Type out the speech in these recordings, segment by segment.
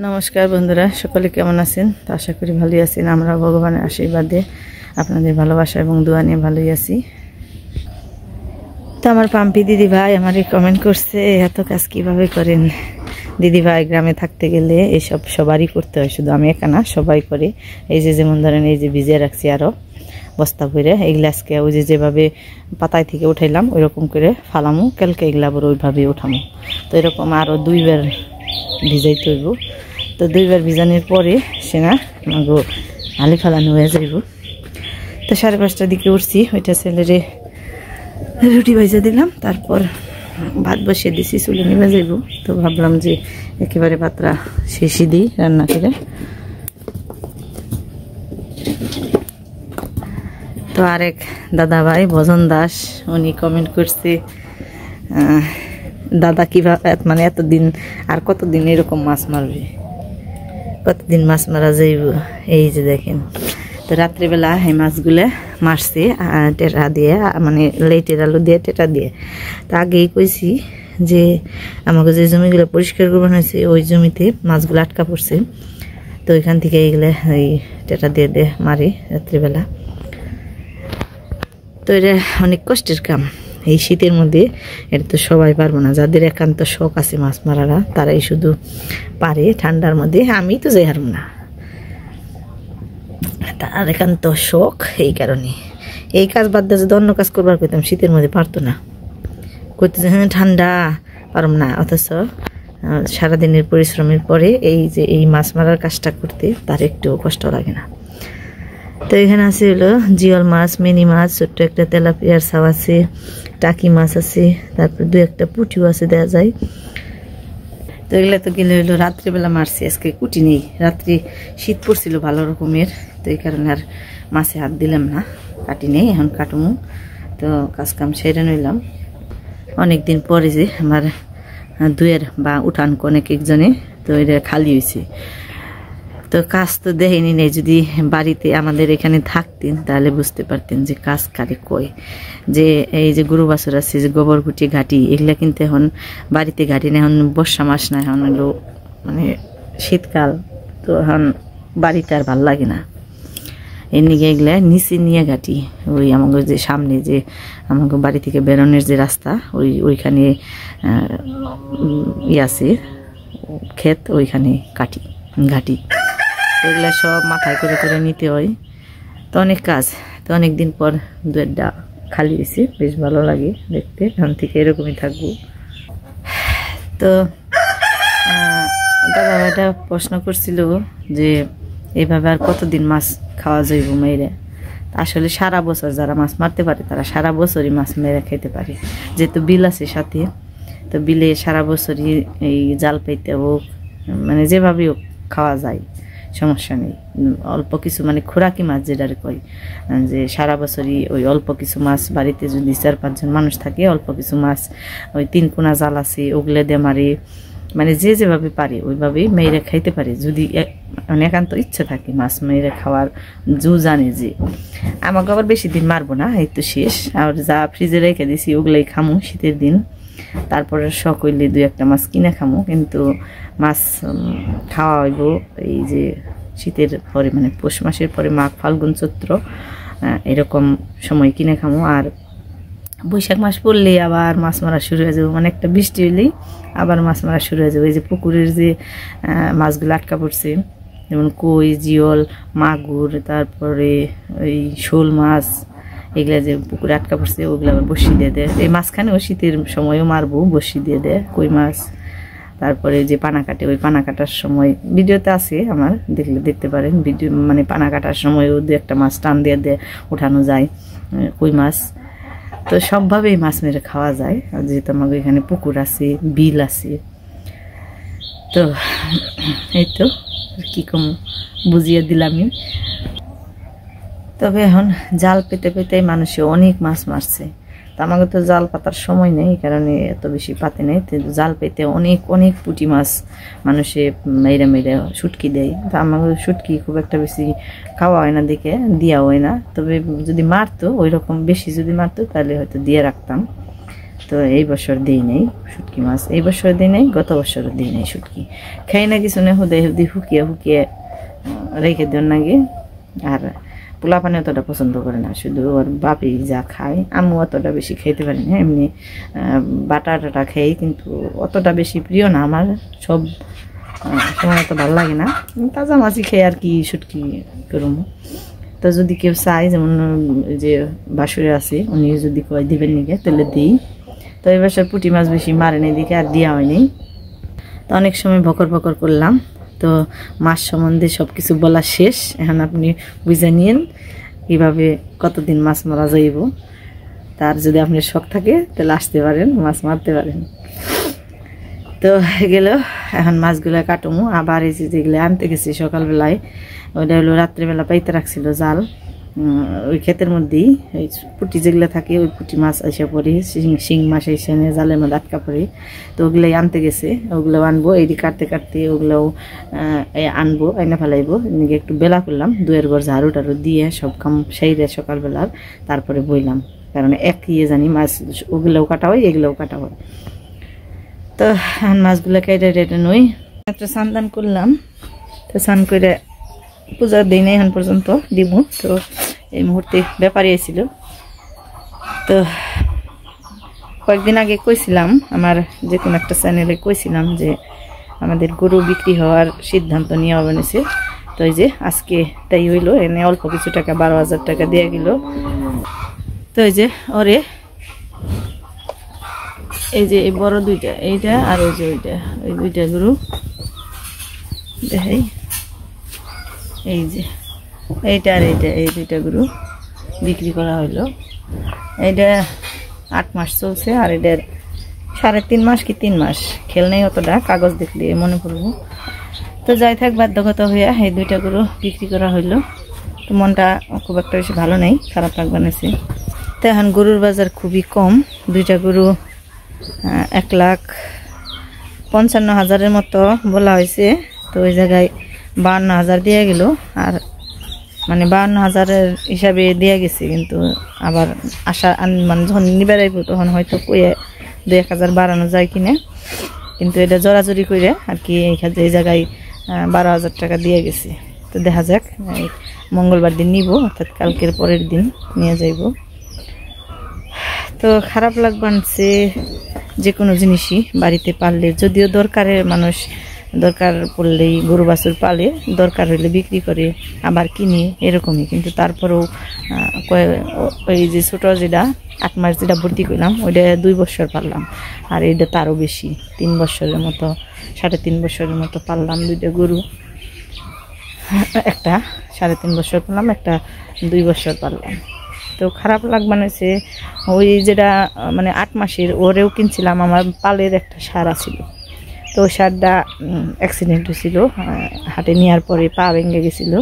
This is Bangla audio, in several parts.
নমস্কার বন্ধুরা, সকলে কেমন আছেন? তো আশা করি ভালোই আছেন। আমরা ভগবানের আশীর্বাদে আপনাদের ভালোবাসা এবং দোয়া নিয়ে ভালোই আছি। তো আমার পাম্পি দিদি ভাই আমারে কমেন্ট করছে, এত কাজ কিভাবে করেন দিদি ভাই? গ্রামে থাকতে গেলে এইসব সবারই করতে হয়, শুধু আমি একা না, সবাই করে। এই যে যেমন ধরেন এই যে ভিজিয়ে রাখছি আরও বস্তা ভরে, এইগুলা আজকে ওই যেভাবে পাতায় থেকে উঠাইলাম ওইরকম করে ফালামু, কালকে এগুলা আবার ওইভাবে উঠামু। তো এরকম আরও 2 বার ভিজাইতে হইব। তো 2 বার ভিজানোর পরে সে না আমাকে আলি ফালানো হয়ে যাইব। তো 5:30টার দিকে উঠছি, ওইটা ছেলেরে রুটি ভাজা দিলাম, তারপর ভাত বসিয়ে দিছি, চুলে নিভে যাইব। তো ভাবলাম যে একেবারে পাত্রা শেষই দিই রান্না করে। তো আরেক দাদা ভাই ভজন দাস, উনি কমেন্ট করছে, দাদা কিভাবে মানে এতদিন আর কতদিন এরকম মাছ মারবে, কতদিন মাছ মারা যাইব? এই যে দেখেন, তো রাত্রিবেলা এই মাছগুলো মারছে টেটা দিয়ে, মানে লেটের আলু দিয়ে টেটা দিয়ে। তো আগেই কইছি যে আমাকে যে জমিগুলো পরিষ্কার করবানো হয়েছে ওই জমিতে মাছগুলো আটকা পড়ছে, তো ওইখান থেকে এইগুলো এই টেটা দিয়ে দিয়ে মারি রাত্রিবেলা। তো এটা অনেক কষ্টের কাম এই শীতের মধ্যে, এটা তো সবাই পারবো না। যাদের একান্ত শখ আছে মাছ মারারা তারাই শুধু পারে ঠান্ডার মধ্যে, আমি তো যাই হারব না, তার একান্ত শখ। এই কারণে এই কাজ বাদ দিয়ে যদি অন্য কাজ করবার করতাম শীতের মধ্যে পারতো না, করতেছে ঠান্ডা পারম না। অথচ সারাদিনের পরিশ্রমের পরে এই যে এই মাছ মারার কাজটা করতে তার একটু কষ্ট লাগে না। তো এখানে আছে হলো জিওল মাছ, মিনি মাছ, ছোট্ট একটা তেলাপিয়ার ছাও আছে, টাকি মাছ আছে, তারপর 2-1টা পুঁটিও আছে দেওয়া যায়। তো এগুলো তো গেলে হলো রাত্রিবেলা মারছি, আজকে কুটি নেই। রাত্রি শীত পড়ছিল ভালো রকমের, তো এই কারণে আর মাছে হাত দিলাম না, কাটি নেই, এখন কাটমু। তো কাজ কাম সেরে নিলাম। অনেকদিন পরে যে আমার দুয়ের বা উঠান অনেক একজনে, তো এটা খালি হয়েছে। তো কাজ তো দেখিনি নেই, যদি বাড়িতে আমাদের এখানে থাকতেন তাহলে বুঝতে পারতেন যে কাজ কারে কয়। যে এই যে গরু বাছুর আছে, যে গোবর ঘুটি ঘাটি, এগুলা কিন্তু এখন বাড়িতে ঘাটি না, এখন বর্ষা মাস না, এখন হলো মানে শীতকাল, তো এখন বাড়িতে আর ভাল লাগে না। এর নিয়ে এগুলা নিচে নিয়ে ঘাটি, ওই আমাকে যে সামনে যে আমাকে বাড়ি থেকে বেরোনোর যে রাস্তা, ওইখানে আছে ক্ষেত, ওইখানে কাটি ঘাটি। এগুলা সব মাথায় করে করে নিতে হয়, তো অনেক কাজ। তো অনেকদিন পর 2-1টা খালি হয়েছে, বেশ ভালো লাগে দেখতে। এখন থেকে এরকমই থাকবো। তো দাদা ভাইটা প্রশ্ন করছিল যে এইভাবে আর কতদিন মাছ খাওয়া যাইব মেরে। আসলে সারা বছর যারা মাছ মারতে পারে তারা সারা বছরই মাছ মেরে খেতে পারে, যেহেতু বিল আছে সাথে। তো বিলে সারা বছরই এই জাল পাইতে হোক, মানে যেভাবে হোক খাওয়া যায়, সমস্যা নেই। অল্প কিছু মানে খোরাকি মাছ যেটার কয়, যে সারা বছরই ওই অল্প কিছু মাছ বাড়িতে যদি 4-5 জন মানুষ থাকে, অল্প কিছু মাছ ওই 3 কোনা জাল আছে ওগুলো দিয়ে মারে, মানে যে যেভাবে পারে ওইভাবেই মেয়েরা খাইতে পারে, যদি মানে একান্ত ইচ্ছে থাকে মাছ মেয়েরা খাওয়ার। জানে যে আমাকে আবার বেশি দিন মারবো না, এই তো শেষ। আর যা ফ্রিজে রেখে দিছি ওগুলাই খামু শীতের দিন, তারপরে শখ হইলে 2-1টা মাছ কিনে খামু। কিন্তু মাছ খাওয়া হইব এই যে শীতের পরে, মানে পৌষ মাসের পরে, মাঘ ফাল্গুন চৈত্র এরকম সময় কিনে খামু। আর বৈশাখ মাস পড়লে আবার মাছ মারা শুরু হয়ে যাবে, মানে একটা বৃষ্টি হইলেই আবার মাছ মারা শুরু হয়ে যাবে। এই যে পুকুরের যে মাছগুলো আটকা পড়ছে, যেমন কই, জিওল, মাগুর, তারপরে ওই শোল মাছ, এগুলা যে পুকুরে আটকা পড়ছে ওগুলো আবার বসি দিয়ে দেয়। এই মাঝখানেও শীতের সময়ও মারবো, বসি দিয়ে দেয় কই মাছ। তারপরে যে পানা কাটে, ওই পানা কাটার সময় ভিডিওতে আছে আমার, দেখলে দেখতে পারেন ভিডিও, মানে পানা কাটার সময়ও 2-1টা মাছ টান দিয়ে দিয়ে উঠানো যায় কই মাছ। তো সবভাবেই মাছ মেরে খাওয়া যায়, যেহেতু আমাদের এখানে পুকুর আছে, বিল আছে। তো এই তো কি কম বুঝিয়ে দিলামই। তবে এখন জাল পেতে পেতে মানুষে অনেক মাছ মারছে। তো আমাকে তো জাল পাতার সময় নেই, এই কারণে এত বেশি পাতে নেই। তো জাল পেতে অনেক অনেক পুঁটি মাছ মানুষে মেরে মেরে শুটকি দেয়। তো আমাকে শুটকি খুব একটা বেশি খাওয়া হয় না, দেখে দেওয়া হয় না। তবে যদি মারতো ওই রকম বেশি যদি মারতো তাহলে হয়তো দিয়ে রাখতাম। তো এই বছর দিই নেই শুটকি মাছ, এই বছর দিই নেই, গত বছরও দিই নেই শুটকি। খাই না কিছু না, হুদে হুদি হুকিয়ে হুকিয়ে রেখে দেন নাকি। আর পোলা পানি অতটা পছন্দ করে না, শুধু ওর বাপি যা খায়, আম্মু অতটা বেশি খাইতে পারি না। এমনি বাটা টাটা খাই, কিন্তু অতটা বেশি প্রিয় না আমার, সব সময় তো ভালো লাগে না। তাজা মাছই খেয়ে আর কি শুটকি করুম। তো যদি কেউ চায়, যেমন যে বাসুরে আছে উনি যদি কয় দিবেন নিকে, তাহলে দিই। তো এই বছর পুঁটি মাছ বেশি মারেন এদিকে, আর দেওয়া হয়নি। তো অনেক সময় ভকর ভকর করলাম। তো মাছ সম্বন্ধে সব কিছু বলা শেষ, এখন আপনি বুঝে নিন কীভাবে কতদিন মাছ মারা যাইব। তার যদি আপনার শখ থাকে তাহলে আসতে পারেন, মাছ মারতে পারেন। তো গেল এখন মাছগুলো কাটমু। আবার এই যেগুলো আনতে গেছি সকালবেলায়, ওইটা হলো রাত্রেবেলা পাইতে রাখছিল জাল, ওই ক্ষেতের মধ্যেই ওই পুঁটি যেগুলো থাকে, ওই পুঁটি মাছ এসে পড়ি, শিং মাছ এসে জালের মধ্যে আটকা পড়ি। তো ওগুলোই আনতে গেছে, ওগুলো আনবো। এই কাটতে কাটতে ওগুলোও আনবো, আইনা ফেলাইবো। এদিকে একটু বেলা করলাম, দুয়ের ঘর ঝাড়ু টাড়ু দিয়ে সব কাম সেইরে সকালবেলার, তারপরে বইলাম। কারণ এক জানি মাছ ওগুলোও কাটা হয়, এগুলোও কাটা হয়। তো মাছগুলো কেটে টেটে নই, একটা স্নান করলাম। তো স্নান করে পূজা দিই না এখন পর্যন্ত, দিব। তো এই মুহূর্তে ব্যাপারী এসেছিল। তো কয়েকদিন আগে কইছিলাম, আমার যে কোনো একটা চ্যানেলে কইছিলাম যে আমাদের গরু বিক্রি হওয়ার সিদ্ধান্ত নেওয়া বলেছে। তো এই যে আজকে তাই হইলো, এনে অল্প কিছু টাকা 12,000 টাকা দিয়ে গেল। তো এই যে ওরে এই যে এই বড় দুইটা, এইটা আর ওই যে ওইটা, ওই দুইটা গরু দেখাই। এই যে এইটা আর এইটা, এই দুইটা গরু বিক্রি করা হইলো। এইটা 8 মাস চলছে, আর এটার 3.5 মাস কি 3 মাস খেল নেই অতটা, কাগজ দেখলে মনে পড়বো। তো যাই থাক, বাধ্যগত হইয়া এই দুইটা গরু বিক্রি করা হইলো। তো মনটা খুব একটা বেশি ভালো নেই, খারাপ লাগবে নাছে। তো এখন গরুর বাজার খুবই কম, দুইটা গরু 1,55,000 মতো বলা হয়েছে। তো ওই জায়গায় 52,000 দিয়ে গেল, আর মানে 52,000 হিসাবে দিয়ে গেছে। কিন্তু আবার আশা মানে যখন নিবার আইব তখন হয়তো কয়ে 2-1,000 বাড়ানো যায় কিনা, কিন্তু এটা জোরাজোরি করে আর কি এই জায়গায় 12,000 টাকা দিয়ে গেছে। তো দেখা যাক, মঙ্গলবার দিন নিব, অর্থাৎ কালকের পরের দিন নিয়ে যাইব। তো খারাপ লাগবানছে যে কোনো জিনিসই বাড়িতে পারলে, যদিও দরকারের মানুষ দরকার পড়লেই গরু বাছুর পালে, দরকার হইলে বিক্রি করে আবার কিনে এরকমই। কিন্তু তারপরেও ওই যে ছোটো যেটা 8 মাস যেটা ভর্তি করলাম, ওইটা 2 বছর পারলাম, আর এইটা তারও বেশি 3 বছরের মতো, 3.5 বছরের মতো পারলাম দুইটা গরু। একটা 3.5 বছর পারলাম, একটা 2 বছর পারলাম। তো খারাপ লাগবে হচ্ছে ওই যেটা মানে 8 মাসের, ওরেও কিনছিলাম, আমার পালের একটা সার ছিল। তো সারটা অ্যাক্সিডেন্ট হয়েছিল, হাটে নেওয়ার পরে পা ভেঙে গেছিল।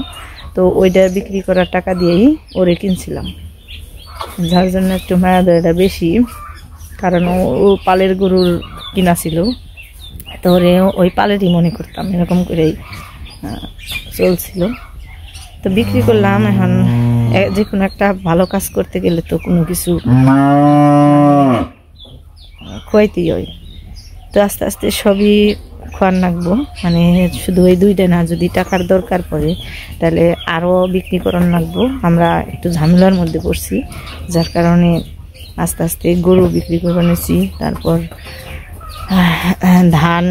তো ওইটা বিক্রি করার টাকা দিয়েই ওরে কিনছিলাম, যার জন্য একটু মায়া দয়াটা বেশি। কারণ ও পালের গরুর কিনা ছিল, তো ওরে ওই পালেরই মনে করতাম, এরকম করেই চলছিল। তো বিক্রি করলাম। এখন যে কোনো একটা ভালো কাজ করতে গেলে তো কোনো কিছু খোয়াইতেই হয়। তো আস্তে আস্তে সবই খোয়ার লাগবো, মানে শুধু ওই দুইটা না, যদি টাকার দরকার পড়ে তাহলে আরও বিক্রি করার লাগবো। আমরা একটু ঝামেলার মধ্যে পড়ছি, যার কারণে আস্তে আস্তে গরু বিক্রি করে নিয়েছি। তারপর ধান,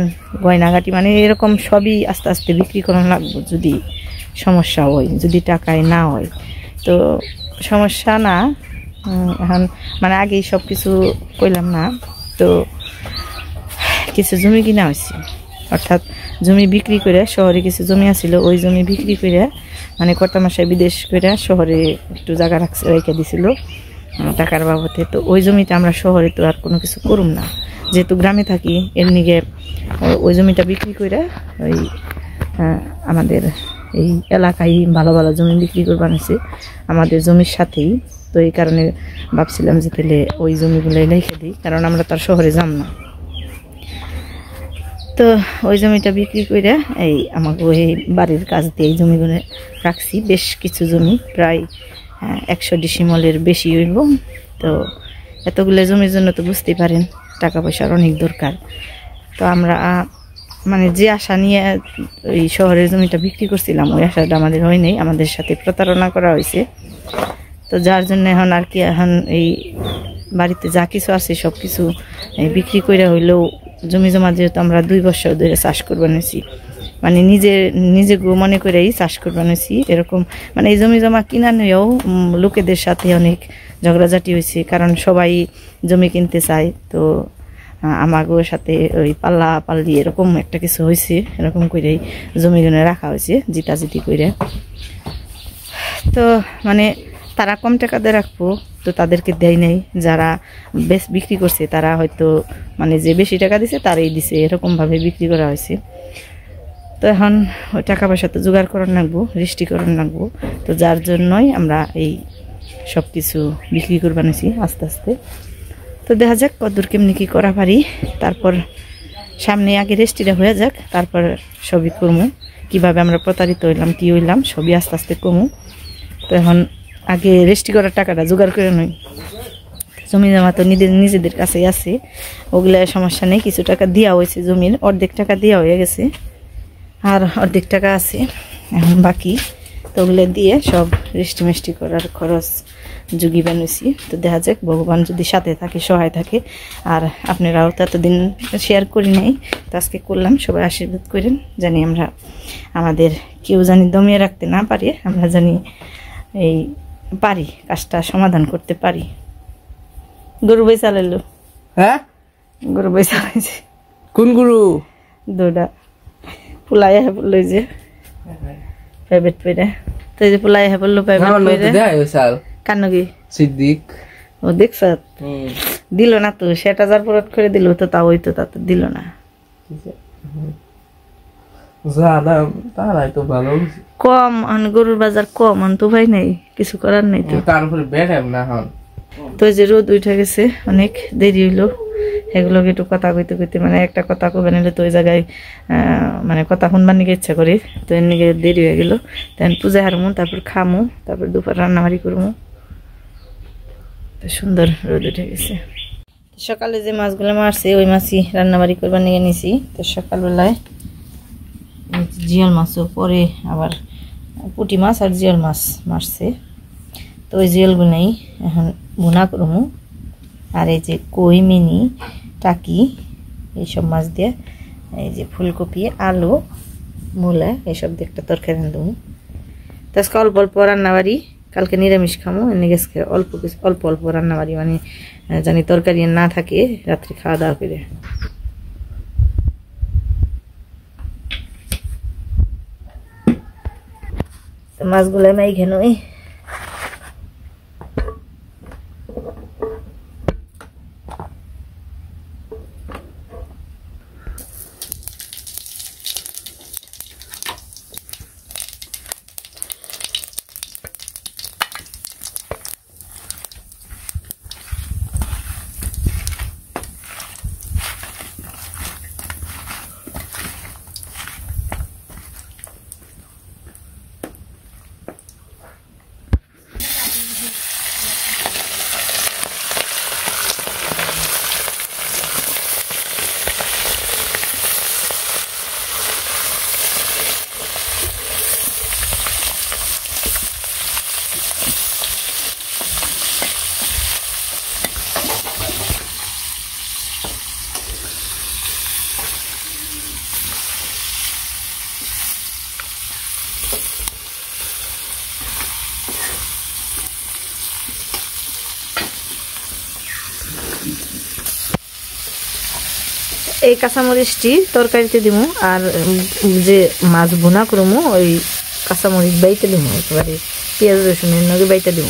গয়নাগাটি, মানে এরকম সবই আস্তে আস্তে বিক্রি করার লাগবো যদি সমস্যা হয়, যদি টাকায় না হয়। তো সমস্যা না, এখন মানে আগেই সব কিছু কইলাম না। তো কিছু জমি কিনা হয়েছে, অর্থাৎ জমি বিক্রি করে, শহরে কিছু জমি আছিল, ওই জমি বিক্রি করে মানে কত মাসে বিদেশ করে শহরে একটু জায়গা রেখে দিছিল টাকার বাবদে। তো ওই জমিতে আমরা শহরে তো আর কোনো কিছু করুম না, যেহেতু গ্রামে থাকি। এর নিগে ওই জমিটা বিক্রি করে ওই আমাদের এই এলাকায় ভালো ভালো জমি বিক্রি করবার হয়েছে আমাদের জমির সাথেই। তো এই কারণে ভাবছিলাম যে তাহলে ওই জমিগুলোই রেখে দিই, কারণ আমরা তার শহরে যাম না। তো ওই জমিটা বিক্রি করে এই আমাকে ওই বাড়ির কাজ দিয়ে এই জমিগুলো রাখছি, বেশ কিছু জমি, প্রায় 100 ডিসিমলের বেশি হইব। তো এতগুলো জমির জন্য তো বুঝতেই পারেন টাকা পয়সার অনেক দরকার। তো আমরা মানে যে আশা নিয়ে এই শহরের জমিটা বিক্রি করছিলাম ওই আশাটা আমাদের হয়নি, আমাদের সাথে প্রতারণা করা হয়েছে। তো যার জন্য এখন আর কি এখন এই বাড়িতে যা কিছু আছে সব কিছু বিক্রি করে হইলেও জমি জমা যেহেতু আমরা 2 বছর ধরে চাষ করবানিয়েছি, মানে নিজে মনে করেই চাষ করবানিয়েছি এরকম, মানে এই জমি জমা কিনা নিয়েও লোকেদের সাথে অনেক ঝগড়াঝাটি হয়েছে, কারণ সবাই জমি কিনতে চায়। তো আমাগো সাথে ওই পাল্লা পাল্লি এরকম একটা কিছু হয়েছে, এরকম করেই জমি জনে রাখা হয়েছে জিতাজিতি করে। তো মানে তারা কম টাকা দিয়ে রাখবো, তো তাদেরকে দেয় নাই, যারা বেশ বিক্রি করছে তারা হয়তো মানে যে বেশি টাকা দিছে তারাই দিছে, এরকমভাবে বিক্রি করা হয়েছে। তো এখন ওই টাকা পয়সা তো জোগাড় করার লাগবো, রেজিস্ট্রি করার লাগবো। তো যার জন্যই আমরা এই সব কিছু বিক্রি করবানিয়েছি আস্তে আস্তে। তো দেখা যাক কতদূর কেমনি কী করা পারি, তারপর সামনে আগে রেজিস্ট্রিটা হয়ে যাক, তারপর সবই করবো। কীভাবে আমরা প্রতারিত হইলাম কী হইলাম সবই আস্তে আস্তে কমু। তো এখন আগে রেজিস্ট্রি করার টাকাটা জোগাড় করে নই, জমি জমা তো নিজেদের কাছেই আছে, ওগুলো সমস্যা নেই। কিছু টাকা দেওয়া হয়েছে, জমির অর্ধেক টাকা দেওয়া হয়ে গেছে, আর অর্ধেক টাকা আছে এখন বাকি। তো ওগুলো দিয়ে সব রেজিস্ট্রি মিষ্টি করার খরচ যুগি বানিয়েছি। তো দেখা যাক ভগবান যদি সাথে থাকে, সহায় থাকে। আর আপনারাও তো এতদিন শেয়ার করি নাই, তো আজকে করলাম। সবাই আশীর্বাদ করেন, জানি আমরা আমাদের কেউ জানি দমিয়ে রাখতে না পারি, আমরা জানি এই পারি কাজটা সমাধান করতে পারি। গরু বই চালাইলো, হ্যাঁ গরু বই চালাইছে। কোন গরু? দুটা পুলাই বললো যে প্রাইভেট পড়ে, তো এই যে পুলাই বললো প্রাইভেট পড়ে কান্ন কি সিদ্দিক ও দেখছ দিল না, তো সেটা যার পরত করে দিল, তো তা ওই তো তা তো দিল না। কম গরুর বাজার কম, তো ভাই নাই, কিছু করার নাই। তো তারপরে বেড়াম না হন, তো যে রোদ উঠে গেছে, অনেক দেরি হইলো। এগুলোকে একটু কথা কইতে কইতে মানে একটা কথা কবে নিলে তো ওই জায়গায় মানে কথা শুনবার নিকে ইচ্ছা করি, তো এর নিকে দেরি হয়ে গেল। তখন পূজা হারমু, তারপর খামু, তারপর দুপুর রান্নাবাড়ি করবো। তো সুন্দর রোদ উঠে গেছে। সকালে যে মাছগুলো মারছে ওই মাছই রান্নাবাড়ি করবার নিয়ে নিছি। তো সকালবেলায় জিয়াল মাছও, পরে আবার পুঁটি মাছ আর জিয়াল মাছ মারছে। তো ওই জিয়ালগুলোই এখন ভুনা করবো। আর এই যে কই, মিনি, টাকি এইসব মাছ দিয়ে, এই যে ফুলকপি, আলু, মূলা এইসব দিয়ে একটা তরকারি রাঁধবো। তো আজকে অল্প অল্প রান্নাবাড়ি, কালকে নিরামিষ খামো, এনে গেছে অল্প কিছু অল্প অল্প রান্নাবাড়ি, মানে জানি তরকারি না থাকে রাত্রে খাওয়া দাওয়া করে। তো মাছগুলো আমি এইখানে এই কাঁচামরিচটি তরকারিতে দিব, আর যে মাছ ভুনা করবো ওই কাঁচামরিচ বাইতে দিব, একেবারে পেঁয়াজ রসুনের নগে বাইতে দিব।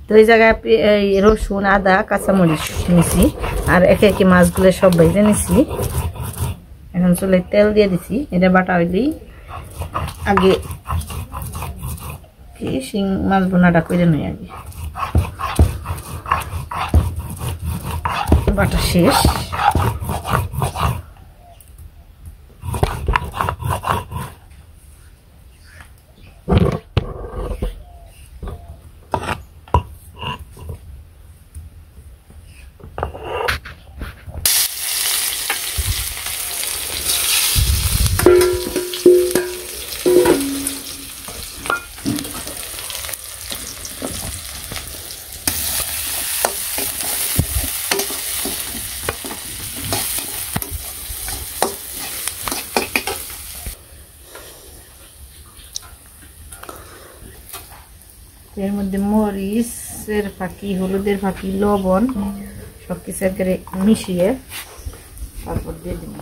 তো এই জায়গায় রসুন, আদা, কাঁচামরিচ নিছি, আর একে একে মাছগুলো সব ভেজে নিছি। এখন চুলে তেল দিয়ে দিছি। এটা বাটা হইলেই আগে শিং মাছ বোনাটা করে নই আগে। বাটা শেষ। এর মধ্যে মরিচের ফাঁকি, হলুদের ফাঁকি, লবণ সবকিছু করে মিশিয়ে তারপর দিয়ে দিব।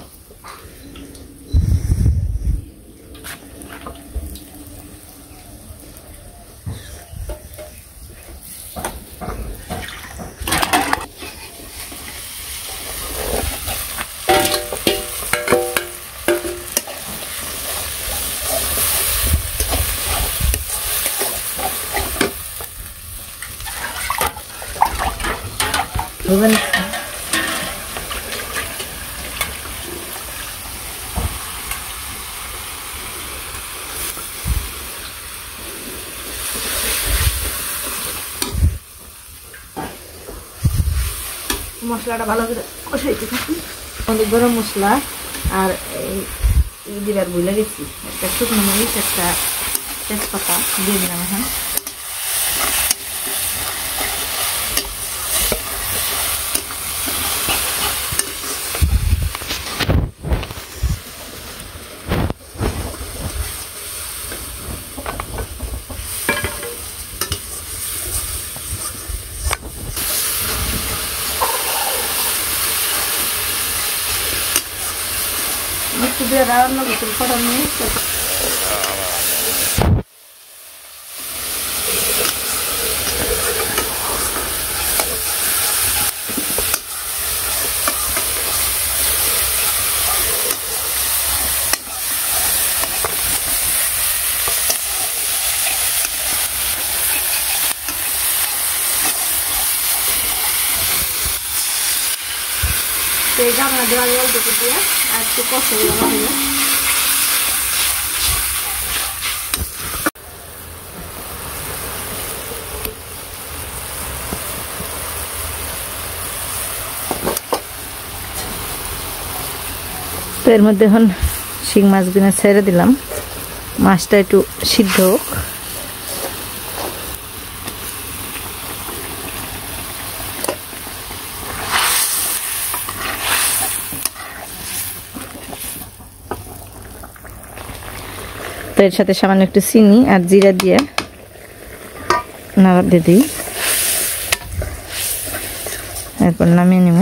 বুঝলেন? মশলাটা ভালো করে কষাইতে থাকি। গরম মশলা আর এই দিবার বইলে গেছি, একটা শুকনো মরিচ, একটা তেজপাতা দিয়ে দিলাম। এখন একটু দিয়ে রান্না করতে ফোড়ন নিয়ে এই গামলা দেওয়া জলটুকু দিয়ে আর একটু কষে দেওয়া হবে। তো এর মধ্যে এখন শিং মাছগুলো ছেড়ে দিলাম, মাছটা একটু সিদ্ধ হোক। তো এর সাথে সামান্য একটু চিনি আর জিরা দিয়ে নাড়া দিয়ে দিই, এরপর নামিয়ে নিব।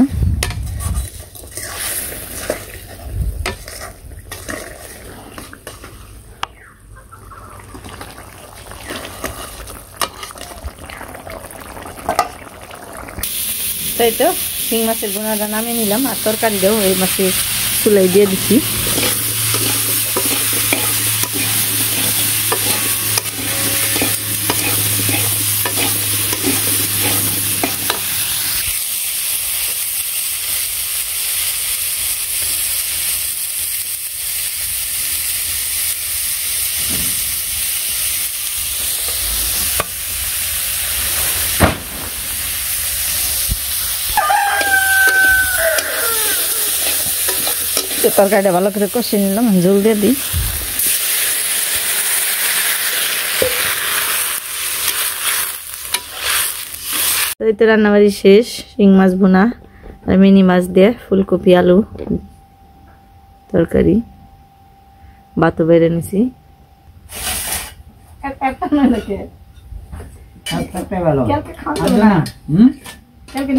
তাই তো শিং মাছের বোনাটা নামিয়ে নিলাম, আর তরকারিটাও এই মাছের চুলাই দিয়ে দিচ্ছি। তরকারিটা ভালো করে কষিয়ে নিলাম, ঝোল দিয়ে দিই। এই তো রান্নাবাড়ি শেষ। শিং মাছ ভুনা আর মিনি মাছ দিয়ে ফুলকপি আলু তরকারি, ভাতও বেড়ে নিছি।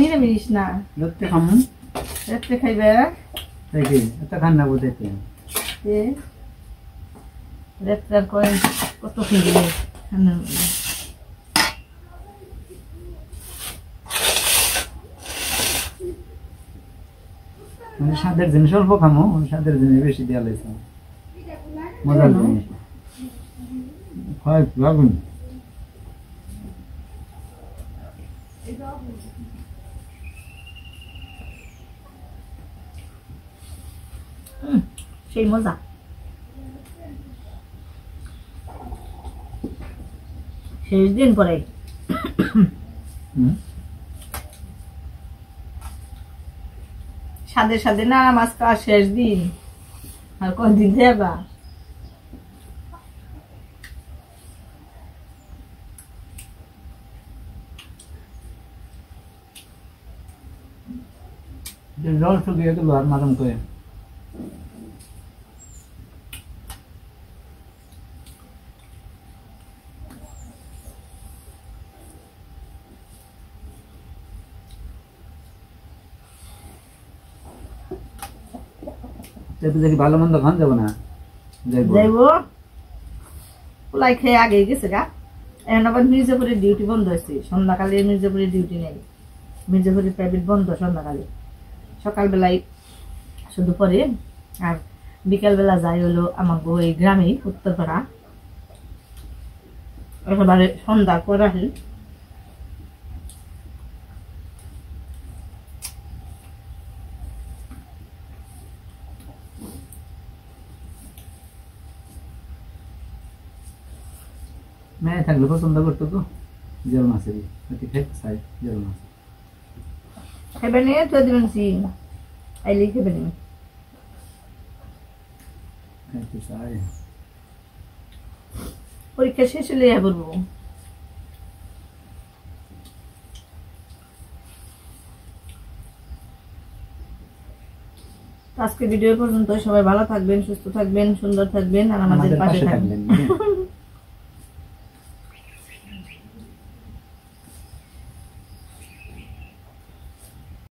নিরামিষ না রাত্রে খাইবে কত খাইবে। মানে স্বাদের জিনিস অল্প খামো, স্বাদের জিনিস বেশি দেওয়া লাগছে, মজার জিনিস হয় ভাবুন। সেই মজা। শেষ দিন পরে সাদে সাদে না মাছ খাওয়া শেষ দিন, আর কদিন দেবা। জল শুকিয়ে গেল আর মারম করে দেখি ভালো মন্দ খান যাবো না, যাইবো পোলাই খেয়ে আগে গেছে গা। এখন আবার মির্জাপুরের ডিউটি বন্ধ হয়েছে, সন্ধ্যাকালে মির্জাপুরের ডিউটি নেই, মির্জাপুরের প্রাইভেট বন্ধ সন্ধ্যাকালে। সকালবেলায় শুধু পরে, আর বিকালবেলা যাই হলো আমার ওই গ্রামে উত্তরপাড়া, একেবারে সন্ধ্যার পর আসি। মেয়ে থাকলে পছন্দ করতো তো জল মাছেরই, খেতে চাই জল মাছ। খেবে নিয়ে তো দিবেন আইলেই খেবে নিয়ে খাইতে চাই। পরীক্ষা শেষ হলে বলবো। আজকে ভিডিও পর্যন্ত, সবাই ভালো থাকবেন, সুস্থ থাকবেন, সুন্দর থাকবেন, আর আমাদের পাশে থাকবেন।